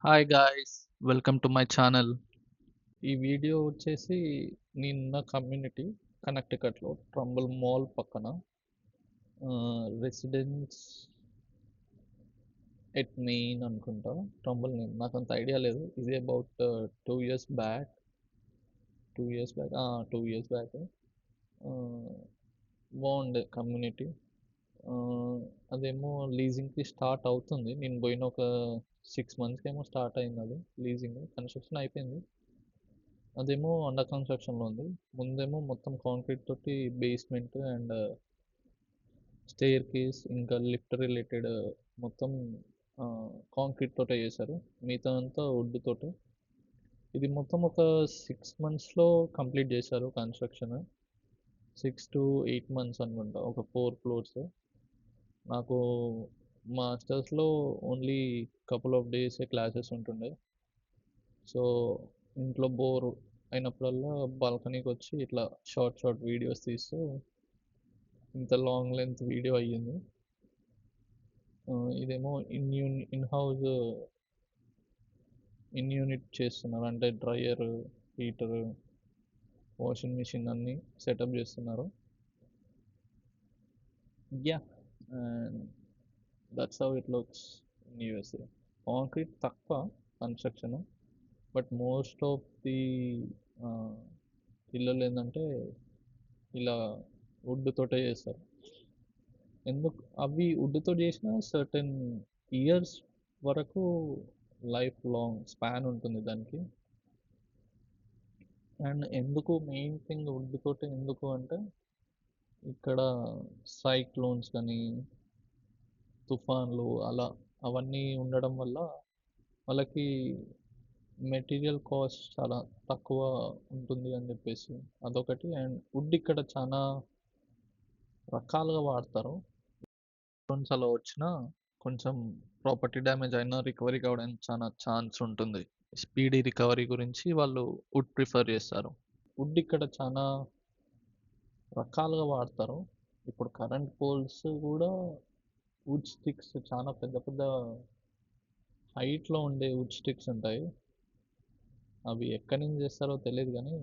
Hi guys, welcome to my channel. ఈ video వచ్చేసి నేనున్న కమ్యూనిటీ కనెక్టికట్లో ట్రంబల్ మాల్ పక్కన రెసిడెన్స్ ఎట్ మెయిన్ అనుకుంటా. ట్రంబల్ నేమ్ నాకు అంత ఐడియా లేదు. ఇది about 2 years back 2 years back బాగుండే కమ్యూనిటీ. అదేమో లీజింగ్కి స్టార్ట్ అవుతుంది. నేను పోయిన ఒక 6 మంత్స్కి ఏమో స్టార్ట్ అయింది. అది లీజింగ్ కన్స్ట్రక్షన్ అయిపోయింది. అదేమో అండర్ కన్స్ట్రక్షన్లో ఉంది. ముందేమో మొత్తం కాంక్రీట్ తోటి బేస్మెంట్ అండ్ స్టేర్ కేస్ ఇంకా లిఫ్ట్ రిలేటెడ్ మొత్తం కాంక్రీట్ తోటే చేశారు. మిగతా అంతా వుడ్ తోటే. ఇది మొత్తం ఒక 6 మంత్స్లో కంప్లీట్ చేశారు కన్స్ట్రక్షన్. 6 to 8 months అనుకుంటా, ఒక 4 floors. నాకు మాస్టర్స్లో only couple of days classes ఉంటుండే. సో ఇంట్లో బోర్ అయినప్పుడల్లా బాల్కనీకి వచ్చి ఇట్లా షార్ట్ షార్ట్ వీడియోస్ తీస్తూ ఇంత లాంగ్ లెంత్ వీడియో అయ్యింది. ఇదేమో ఇన్ యూనిట్ చేస్తున్నారు, అంటే డ్రయర్, హీటర్, వాషింగ్ మిషన్ అన్నీ సెటప్ చేస్తున్నారు. Yeah, and that's how it looks in USA. Concrete తక్కువ construction, but most of the ఇళ్ళలు ఏంటంటే ఇలా వుడ్ తోటే చేస్తారు. ఎందుకు అవి వుడ్తో చేసిన సర్టెన్ ఇయర్స్ వరకు లైఫ్ లాంగ్ స్పాన్ ఉంటుంది దానికి. అండ్ ఎందుకు మెయిన్ థింగ్ వుడ్ తోటే ఎందుకు అంటే, ఇక్కడ సైక్లోన్స్ కానీ తుఫాన్లు అలా అవన్నీ ఉండడం వల్ల వాళ్ళకి మెటీరియల్ కాస్ట్ చాలా తక్కువ ఉంటుంది అని చెప్పేసి అదొకటి. అండ్ వుడ్ ఇక్కడ చాలా రకాలుగా వాడతారు. లోన్స్ అలా వచ్చినా కొంచెం ప్రాపర్టీ డ్యామేజ్ అయినా రికవరీ కావడానికి చాలా ఛాన్స్ ఉంటుంది. స్పీడీ రికవరీ గురించి వాళ్ళు వుడ్ ప్రిఫర్ చేస్తారు. వుడ్ ఇక్కడ చాలా రకాలుగా వాడతారు. ఇప్పుడు కరెంట్ పోల్స్ కూడా వుడ్ స్టిక్స్ చాలా పెద్ద పెద్ద హైట్లో ఉండే వుడ్ స్టిక్స్ ఉంటాయి. అవి ఎక్కడి నుంచి చేస్తారో తెలియదు కానీ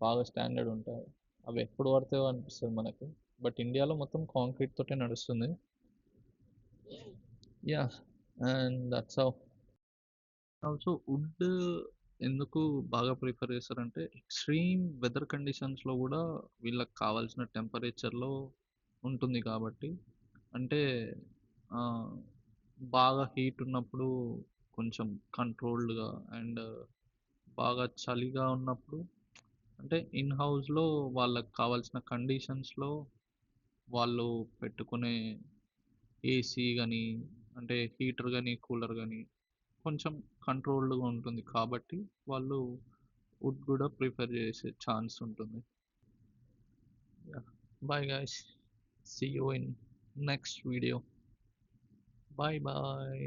బాగా స్టాండర్డ్ ఉంటాయి. అవి ఎప్పుడు పడతాయో అనిపిస్తుంది మనకి. బట్ ఇండియాలో మొత్తం కాంక్రీట్ తోటే నడుస్తుంది. Yeah, and that's how. Also wood ఎందుకు బాగా ప్రిఫర్ చేస్తారంటే, ఎక్స్ట్రీమ్ వెదర్ కండిషన్స్లో కూడా వీళ్ళకి కావాల్సిన టెంపరేచర్లో ఉంటుంది కాబట్టి. అంటే ఆ, బాగా హీట్ ఉన్నప్పుడు కొంచెం కంట్రోల్డ్గా, అండ్ బాగా చలిగా ఉన్నప్పుడు అంటే ఇన్ హౌస్లో వాళ్ళకి కావాల్సిన కండిషన్స్లో వాళ్ళు పెట్టుకునే ఏసీ కానీ, అంటే హీటర్ కానీ కూలర్ కానీ కొంచెం కంట్రోల్డ్గా ఉంటుంది కాబట్టి వాళ్ళు వుడ్ కూడా ప్రిఫర్ చేసే ఛాన్స్ ఉంటుంది. Bye guys, see you in next video. Bye bye.